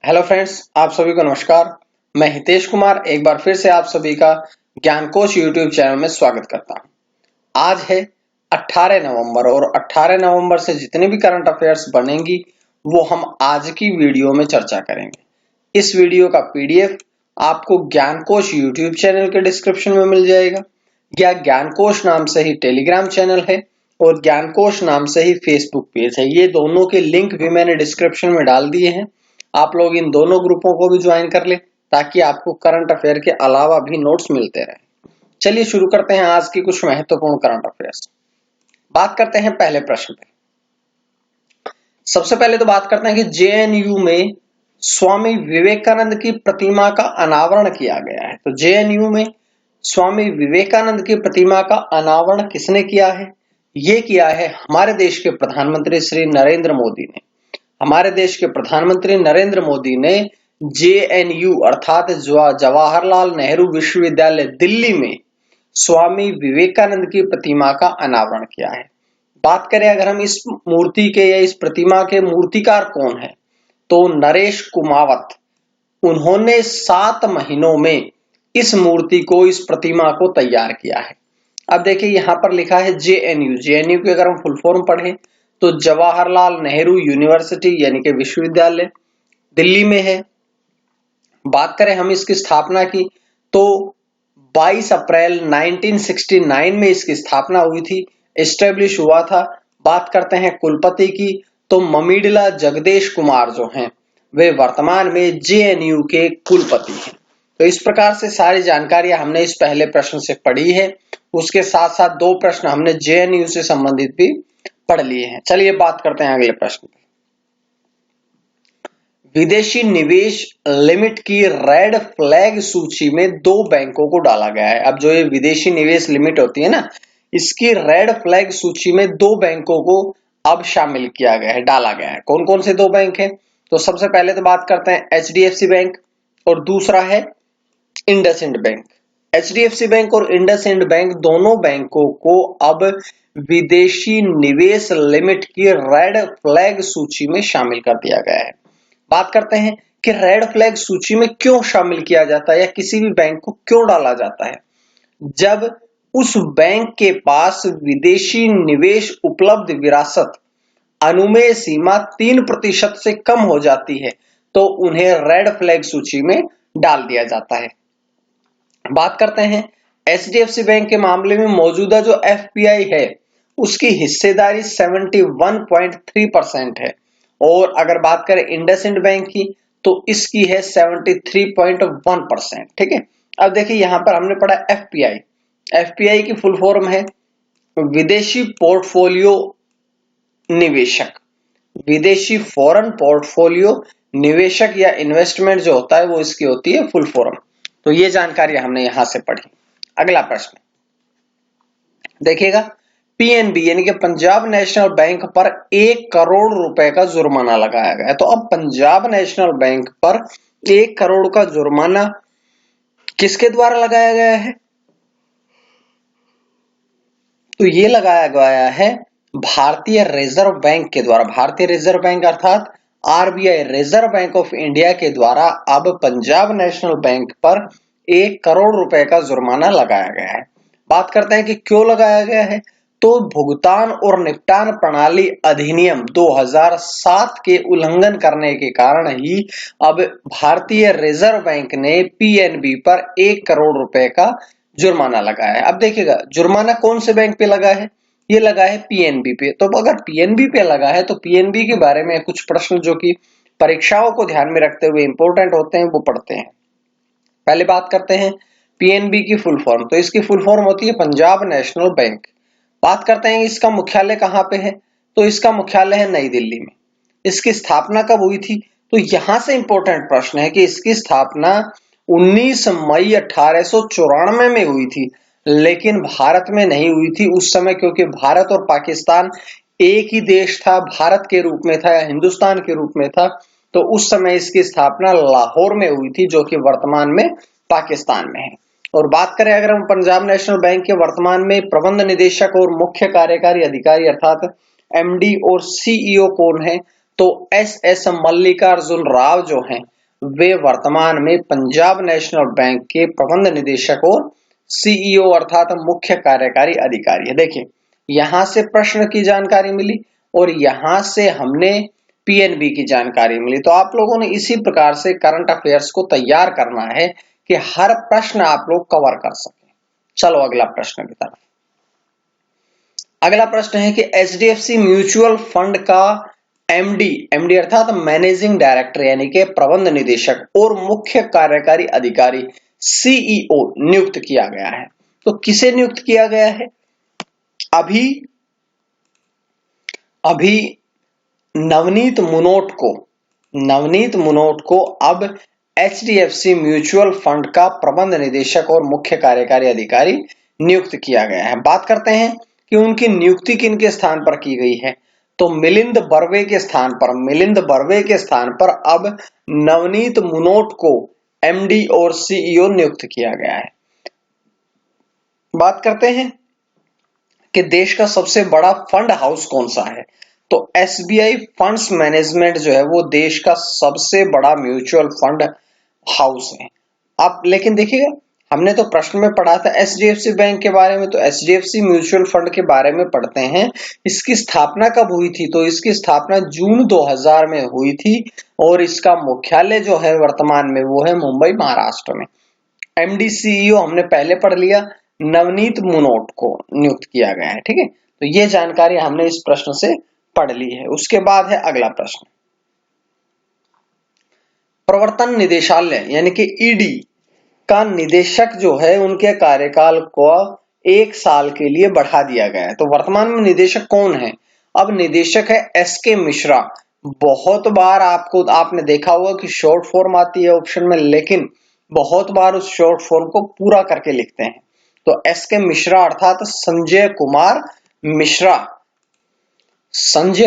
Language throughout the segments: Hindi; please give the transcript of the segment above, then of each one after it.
हेलो फ्रेंड्स, आप सभी को नमस्कार। मैं हितेश कुमार एक बार फिर से आप सभी का ज्ञानकोश यूट्यूब चैनल में स्वागत करता हूं। आज है 18 नवंबर और 18 नवंबर से जितने भी करंट अफेयर्स बनेंगी वो हम आज की वीडियो में चर्चा करेंगे। इस वीडियो का पीडीएफ आपको ज्ञानकोश यूट्यूब चैनल के डिस्क्रिप्शन में मिल जाएगा या ज्ञानकोश नाम से ही टेलीग्राम चैनल है और ज्ञानकोश नाम से ही फेसबुक पेज है। ये दोनों के लिंक भी मैंने डिस्क्रिप्शन में डाल दिए हैं। आप लोग इन दोनों ग्रुपों को भी ज्वाइन कर ले ताकि आपको करंट अफेयर के अलावा भी नोट्स मिलते रहे। चलिए शुरू करते हैं आज की कुछ महत्वपूर्ण करंट अफेयर्स। बात करते हैं पहले प्रश्न पे। सबसे पहले तो बात करते हैं कि जेएनयू में स्वामी विवेकानंद की प्रतिमा का अनावरण किया गया है। तो जेएनयू में स्वामी विवेकानंद की प्रतिमा का अनावरण किसने किया है? ये किया है हमारे देश के प्रधानमंत्री श्री नरेंद्र मोदी ने। हमारे देश के प्रधानमंत्री नरेंद्र मोदी ने जेएनयू अर्थात जवाहरलाल नेहरू विश्वविद्यालय दिल्ली में स्वामी विवेकानंद की प्रतिमा का अनावरण किया है। बात करें अगर हम इस मूर्ति के या इस प्रतिमा के मूर्तिकार कौन है तो नरेश कुमावत। उन्होंने 7 महीनों में इस मूर्ति को, इस प्रतिमा को तैयार किया है। अब देखिए यहां पर लिखा है जेएनयू। जेएनयू की अगर हम फुल फॉर्म पढ़ें तो जवाहरलाल नेहरू यूनिवर्सिटी यानी कि विश्वविद्यालय दिल्ली में है। बात करें हम इसकी स्थापना की तो 22 अप्रैल 1969 में इसकी स्थापना हुई थी, एस्टेब्लिश हुआ था। बात करते हैं कुलपति की तो ममिडिला जगदेश कुमार जो हैं वे वर्तमान में जेएनयू के कुलपति हैं। तो इस प्रकार से सारी जानकारियां हमने इस पहले प्रश्न से पढ़ी है। उसके साथ साथ 2 प्रश्न हमने जेएनयू से संबंधित भी पढ़ लिए हैं। चलिए बात करते हैं अगले प्रश्न पे। विदेशी निवेश लिमिट की रेड फ्लैग सूची में 2 बैंकों को डाला गया है। अब जो ये विदेशी निवेश लिमिट होती है ना, इसकी रेड फ्लैग सूची में 2 बैंकों को अब शामिल किया गया है, डाला गया है। कौन कौन से 2 बैंक हैं? तो सबसे पहले तो बात करते हैं एचडीएफसी बैंक और दूसरा है इंडसइंड बैंक। एचडीएफसी बैंक और इंडसइंड बैंक दोनों बैंकों को अब विदेशी निवेश लिमिट की रेड फ्लैग सूची में शामिल कर दिया गया है। बात करते हैं कि रेड फ्लैग सूची में क्यों शामिल किया जाता है या किसी भी बैंक को क्यों डाला जाता है। जब उस बैंक के पास विदेशी निवेश उपलब्ध विरासत अनुमेय सीमा 3% से कम हो जाती है तो उन्हें रेड फ्लैग सूची में डाल दिया जाता है। बात करते हैं एचडीएफसी बैंक के मामले में मौजूदा जो एफपीआई है उसकी हिस्सेदारी 71.3% है और अगर बात करें इंडसइंड बैंक की तो इसकी है 73.1%। ठीक है। अब देखिए यहां पर हमने पढ़ा एफपीआई। एफपीआई की फुल फॉर्म है विदेशी पोर्टफोलियो निवेशक। विदेशी फॉरेन पोर्टफोलियो निवेशक या इन्वेस्टमेंट जो होता है वो इसकी होती है फुल फॉर्म। तो ये जानकारी हमने यहां से पढ़ी। अगला प्रश्न देखिएगा, पीएनबी यानी कि पंजाब नेशनल बैंक पर 1 करोड़ रुपए का जुर्माना लगाया गया है। तो अब पंजाब नेशनल बैंक पर 1 करोड़ का जुर्माना किसके द्वारा लगाया गया है? तो ये लगाया गया है भारतीय रिजर्व बैंक के द्वारा। भारतीय रिजर्व बैंक अर्थात RBI, reserve bank of India के द्वारा अब पंजाब नेशनल बैंक पर 1 करोड़ रुपए का जुर्माना लगाया गया है। बात करते हैं कि क्यों लगाया गया है। तो भुगतान और निपटान प्रणाली अधिनियम 2007 के उल्लंघन करने के कारण ही अब भारतीय रिजर्व बैंक ने पीएनबी पर 1 करोड़ रुपए का जुर्माना लगाया है। अब देखिएगा जुर्माना कौन से बैंक पे लगा है? ये लगा है पीएनबी पे। तो अगर पीएनबी पे लगा है तो पीएनबी के बारे में कुछ प्रश्न जो कि परीक्षाओं को ध्यान में रखते हुए इंपॉर्टेंट होते हैं वो पढ़ते हैं। पहले बात करते हैं पीएनबी की फुल फॉर्म। तो इसकी फुल फॉर्म होती है पंजाब नेशनल बैंक। बात करते हैं इसका मुख्यालय कहां पे है। तो इसका मुख्यालय है नई दिल्ली में। इसकी स्थापना कब हुई थी? तो यहां से इंपॉर्टेंट प्रश्न है कि इसकी स्थापना 19 मई 1894 में हुई थी, लेकिन भारत में नहीं हुई थी उस समय, क्योंकि भारत और पाकिस्तान एक ही देश था, भारत के रूप में था या हिंदुस्तान के रूप में था। तो उस समय इसकी स्थापना लाहौर में हुई थी जो कि वर्तमान में पाकिस्तान में है। और बात करें अगर हम पंजाब नेशनल बैंक के वर्तमान में प्रबंध निदेशक और मुख्य कार्यकारी अधिकारी अर्थात एमडी और सीईओ कौन है, तो एस एस मल्लिकार्जुन राव जो हैं वे वर्तमान में पंजाब नेशनल बैंक के प्रबंध निदेशक और सीईओ अर्थात मुख्य कार्यकारी अधिकारी है। देखिए, यहां से प्रश्न की जानकारी मिली और यहां से हमने पीएनबी की जानकारी मिली। तो आप लोगों ने इसी प्रकार से करंट अफेयर्स को तैयार करना है कि हर प्रश्न आप लोग कवर कर सकें। चलो अगला प्रश्न की तरफ। अगला प्रश्न है कि एचडीएफसी म्यूचुअल फंड का एमडी अर्थात मैनेजिंग डायरेक्टर यानी कि प्रबंध निदेशक और मुख्य कार्यकारी अधिकारी सीईओ नियुक्त किया गया है। तो किसे नियुक्त किया गया है? अभी नवनीत मुनोट को अब एचडीएफसी म्यूचुअल फंड का प्रबंध निदेशक और मुख्य कार्यकारी अधिकारी नियुक्त किया गया है। बात करते हैं कि उनकी नियुक्ति किनके स्थान पर की गई है। तो मिलिंद बर्वे के स्थान पर अब नवनीत मुनोट को एमडी और सीईओ नियुक्त किया गया है। बात करते हैं कि देश का सबसे बड़ा फंड हाउस कौन सा है। तो एसबीआई फंड्स मैनेजमेंट जो है वो देश का सबसे बड़ा म्यूचुअल फंड हाउस है। अब लेकिन देखिएगा, हमने तो प्रश्न में पढ़ा था एचडीएफसी बैंक के बारे में, तो एचडीएफसी म्यूचुअल फंड के बारे में पढ़ते हैं। इसकी स्थापना कब हुई थी? तो इसकी स्थापना जून 2000 में हुई थी और इसका मुख्यालय जो है वर्तमान में वो है मुंबई, महाराष्ट्र में। एमडी सीईओ हमने पहले पढ़ लिया, नवनीत मुनोट को नियुक्त किया गया है। ठीक है, तो ये जानकारी हमने इस प्रश्न से पढ़ ली है। उसके बाद है अगला प्रश्न, प्रवर्तन निदेशालय यानी कि ईडी का निदेशक जो है उनके कार्यकाल को 1 साल के लिए बढ़ा दिया गया है। तो वर्तमान में निदेशक कौन है? अब निदेशक है एसके मिश्रा। बहुत बार आपने देखा होगा कि शॉर्ट फॉर्म आती है ऑप्शन में, लेकिन बहुत बार उस शॉर्ट फॉर्म को पूरा करके लिखते हैं। तो एसके मिश्रा अर्थात संजय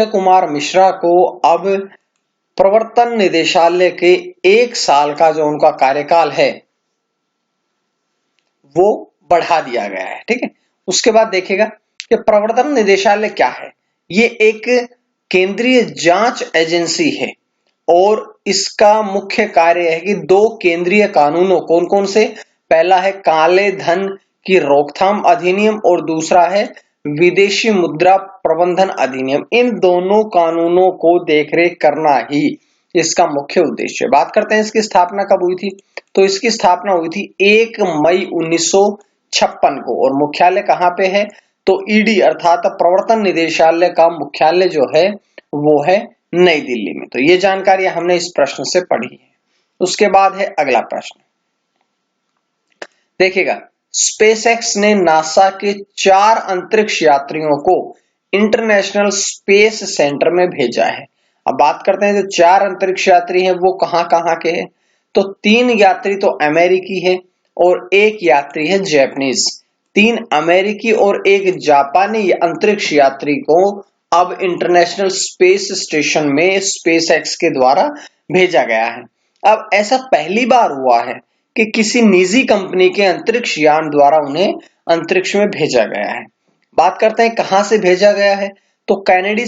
कुमार मिश्रा को अब प्रवर्तन निदेशालय के 1 साल का जो उनका कार्यकाल है वो बढ़ा दिया गया है। ठीक है, उसके बाद देखिएगा कि प्रवर्तन निदेशालय क्या है। ये एक केंद्रीय जांच एजेंसी है और इसका मुख्य कार्य है कि 2 केंद्रीय कानूनों, कौन कौन से? पहला है काले धन की रोकथाम अधिनियम और दूसरा है विदेशी मुद्रा प्रबंधन अधिनियम। इन दोनों कानूनों को देखरेख करना ही इसका मुख्य उद्देश्य है। बात करते हैं इसकी स्थापना कब हुई थी। तो इसकी स्थापना हुई थी 1 मई 1956 को और मुख्यालय कहां पे है? तो ईडी अर्थात प्रवर्तन निदेशालय का मुख्यालय जो है वो है नई दिल्ली में। तो ये जानकारी हमने इस प्रश्न से पढ़ी है। उसके बाद है अगला प्रश्न, देखिएगा, स्पेसएक्स ने नासा के 4 अंतरिक्ष यात्रियों को इंटरनेशनल स्पेस सेंटर में भेजा है। अब बात करते हैं जो 4 अंतरिक्ष यात्री हैं वो कहां कहां के हैं। तो 3 यात्री तो अमेरिकी है और 1 यात्री है जापानीज। 3 अमेरिकी और 1 जापानी अंतरिक्ष यात्री को अब इंटरनेशनल स्पेस स्टेशन में स्पेसएक्स के द्वारा भेजा गया है। अब ऐसा पहली बार हुआ है कि किसी निजी कंपनी के अंतरिक्ष यान द्वारा उन्हें अंतरिक्ष में भेजा गया है। बात करते हैं कहां से भेजा गया है। तो कैनेडी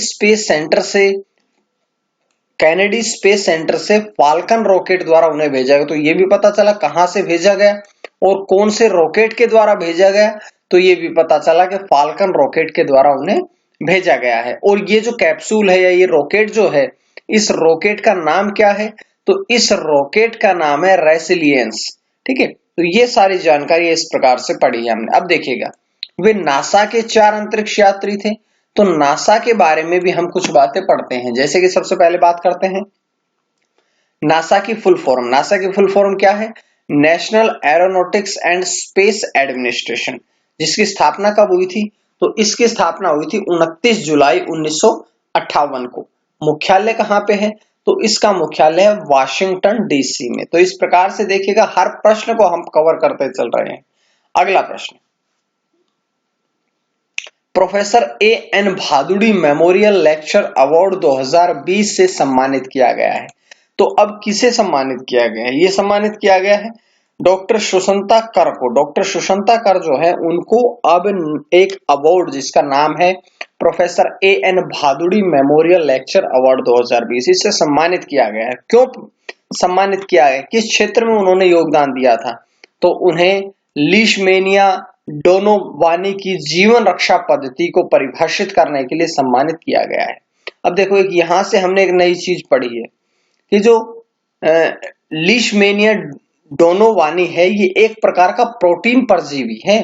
स्पेस सेंटर से फाल्कन रॉकेट द्वारा उन्हें भेजा गया। तो यह भी पता चला कहां से भेजा गया और कौन से रॉकेट के द्वारा भेजा गया। तो यह भी पता चला कि फाल्कन रॉकेट के द्वारा उन्हें भेजा गया है। और ये जो कैप्सूल है या ये रॉकेट जो है, इस रॉकेट का नाम क्या है? तो इस रॉकेट का नाम है रेसिलियंस। ठीक है, तो ये सारी जानकारी इस प्रकार से पढ़ी है हमने। अब देखिएगा, वे नासा के 4 अंतरिक्ष यात्री थे। तो नासा के बारे में भी हम कुछ बातें पढ़ते हैं। जैसे कि सबसे पहले बात करते हैं नासा की फुल फॉर्म क्या है? National aeronautics and space administration, जिसकी स्थापना कब हुई थी? तो इसकी स्थापना हुई थी 29 जुलाई 1958 को। मुख्यालय कहां पे है? तो इसका मुख्यालय है वाशिंगटन डीसी में। तो इस प्रकार से देखिएगा हर प्रश्न को हम कवर करते चल रहे हैं। अगला प्रश्न, professor A N Bhaduri memorial lecture award 2020 से सम्मानित किया गया है। तो अब किसे सम्मानित किया गया है? ये सम्मानित किया गया है डॉक्टर सुषंता कर को। डॉक्टर सुषंता कर जो है उनको अब एक अवार्ड जिसका नाम है professor A N Bhaduri memorial lecture award 2020 इससे सम्मानित किया गया है। क्यों सम्मानित किया गया, किस क्षेत्र में उन्होंने योगदान दिया था, तो उन्हें लीशमेनिया डोनोवानी की जीवन रक्षा पद्धति को परिभाषित करने के लिए सम्मानित किया गया है। अब देखो, एक यहां से हमने एक नई चीज पढ़ी है कि जो लीशमेनिया डोनोवानी है, ये एक प्रकार का प्रोटीन परजीवी है,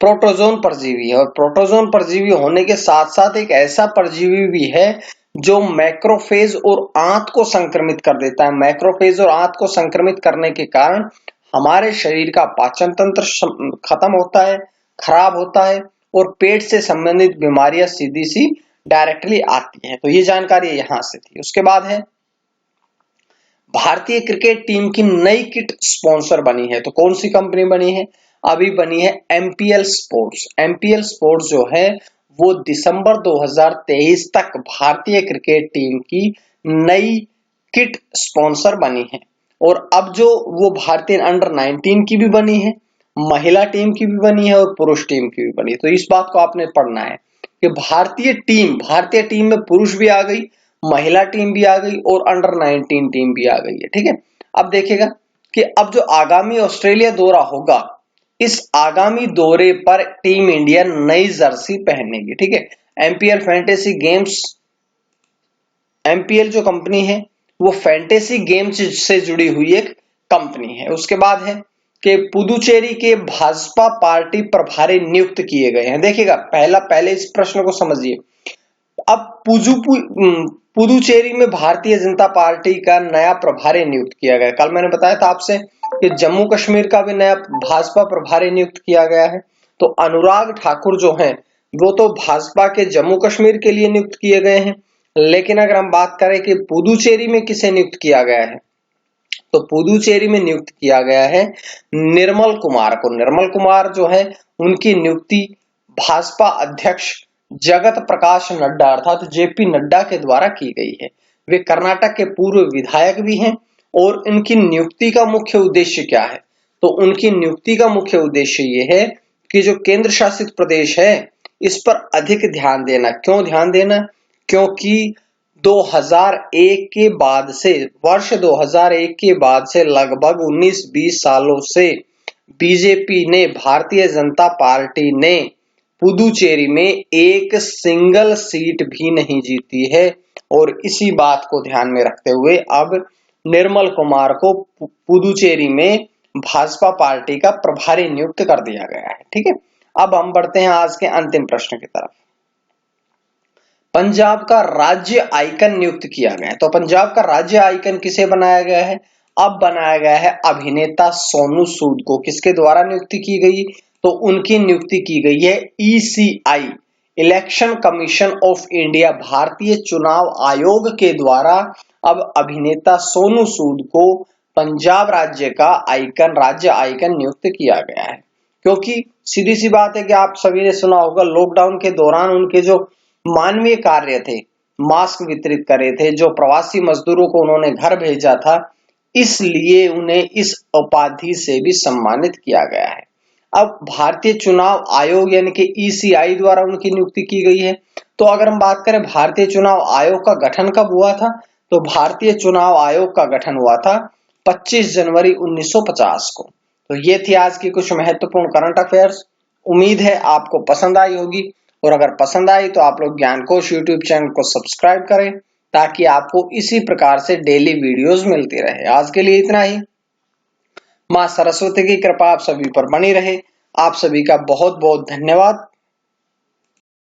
प्रोटोजोन परजीवी है, और प्रोटोजोन परजीवी होने के साथ साथ एक ऐसा परजीवी भी है जो मैक्रोफेज और आंत को संक्रमित कर देता है। मैक्रोफेज और आंत को संक्रमित करने के कारण हमारे शरीर का पाचन तंत्र खत्म होता है, खराब होता है, और पेट से संबंधित बीमारियां सीधी सी डायरेक्टली आती हैं। तो ये जानकारी यहां से थी। उसके बाद है, भारतीय क्रिकेट टीम की नई किट स्पॉन्सर बनी है, तो कौन सी कंपनी बनी है, अभी बनी है एमपीएल स्पोर्ट्स। एमपीएल स्पोर्ट्स जो है वो दिसंबर 2023 तक भारतीय क्रिकेट टीम की नई किट स्पॉन्सर बनी है। और अब जो वो भारतीय अंडर 19 की भी बनी है, महिला टीम की भी बनी है और पुरुष टीम की भी बनी है। तो इस बात को आपने पढ़ना है कि भारतीय टीम में पुरुष भी आ गई, महिला टीम भी आ गई और अंडर 19 टीम भी आ गई है। ठीक है, अब देखिएगा कि अब जो आगामी ऑस्ट्रेलिया दौरा होगा, इस आगामी दौरे पर टीम इंडिया नई जर्सी पहनेगी। ठीक है, एमपीएल फैंटेसी गेम्स, एमपीएल जो कंपनी है वो फैंटेसी गेम्स से जुड़ी हुई एक कंपनी है। उसके बाद है कि पुदुचेरी के भाजपा पार्टी प्रभारी नियुक्त किए गए हैं। देखिएगा, पहले इस प्रश्न को समझिए। अब पुदुचेरी में भारतीय जनता पार्टी का नया प्रभारी नियुक्त किया गया। कल मैंने बताया था आपसे कि जम्मू कश्मीर का भी नया भाजपा प्रभारी नियुक्त किया गया है। तो अनुराग ठाकुर जो हैं वो तो भाजपा के जम्मू कश्मीर के लिए नियुक्त किए गए हैं, लेकिन अगर हम बात करें कि पुदुचेरी में किसे नियुक्त किया गया है, तो पुदुचेरी में नियुक्त किया गया है निर्मल कुमार को। निर्मल कुमार जो है उनकी नियुक्ति भाजपा अध्यक्ष जगत प्रकाश नड्डा अर्थात जेपी नड्डा के द्वारा की गई है। वे कर्नाटक के पूर्व विधायक भी हैं। और इनकी नियुक्ति का मुख्य उद्देश्य क्या है, तो उनकी नियुक्ति का मुख्य उद्देश्य ये है कि जो केंद्र शासित प्रदेश है इस पर अधिक ध्यान देना। क्यों ध्यान देना, क्योंकि 2001 के बाद से, वर्ष 2001 के बाद से लगभग 19-20 सालों से बीजेपी ने, भारतीय जनता पार्टी ने पुदुचेरी में एक सिंगल सीट भी नहीं जीती है। और इसी बात को ध्यान में रखते हुए अब निर्मल कुमार को पुदुचेरी में भाजपा पार्टी का प्रभारी नियुक्त कर दिया गया है। ठीक है, अब हम बढ़ते हैं आज के अंतिम प्रश्न की तरफ। पंजाब का राज्य आइकन नियुक्त किया गया है। तो पंजाब का राज्य आइकन किसे बनाया गया है, अब बनाया गया है अभिनेता सोनू सूद को। किसके द्वारा नियुक्ति की गई, तो उनकी नियुक्ति की गई है ECI, election commission of India, भारतीय चुनाव आयोग के द्वारा अब अभिनेता सोनू सूद को पंजाब राज्य का आइकन, राज्य आइकन नियुक्त किया गया है। क्योंकि सीधी सी बात है कि आप सभी ने सुना होगा, लॉकडाउन के दौरान उनके जो मानवीय कार्य थे, मास्क वितरित करे थे, जो प्रवासी मजदूरों को उन्होंने घर भेजा था, इसलिए उन्हें इस उपाधि से भी सम्मानित किया गया है। अब भारतीय चुनाव आयोग यानी कि ईसीआई द्वारा उनकी नियुक्ति की गई है। तो अगर हम बात करें भारतीय चुनाव आयोग का गठन कब हुआ था, तो भारतीय चुनाव आयोग का गठन हुआ था 25 जनवरी 1950 को। तो ये थी आज की कुछ महत्वपूर्ण करंट अफेयर्स। उम्मीद है आपको पसंद आई होगी, और अगर पसंद आई तो आप लोग ज्ञानकोश यूट्यूब चैनल को सब्सक्राइब करें ताकि आपको इसी प्रकार से डेली वीडियोस मिलती रहे। आज के लिए इतना ही। मां सरस्वती की कृपा आप सभी पर बनी रहे। आप सभी का बहुत बहुत धन्यवाद।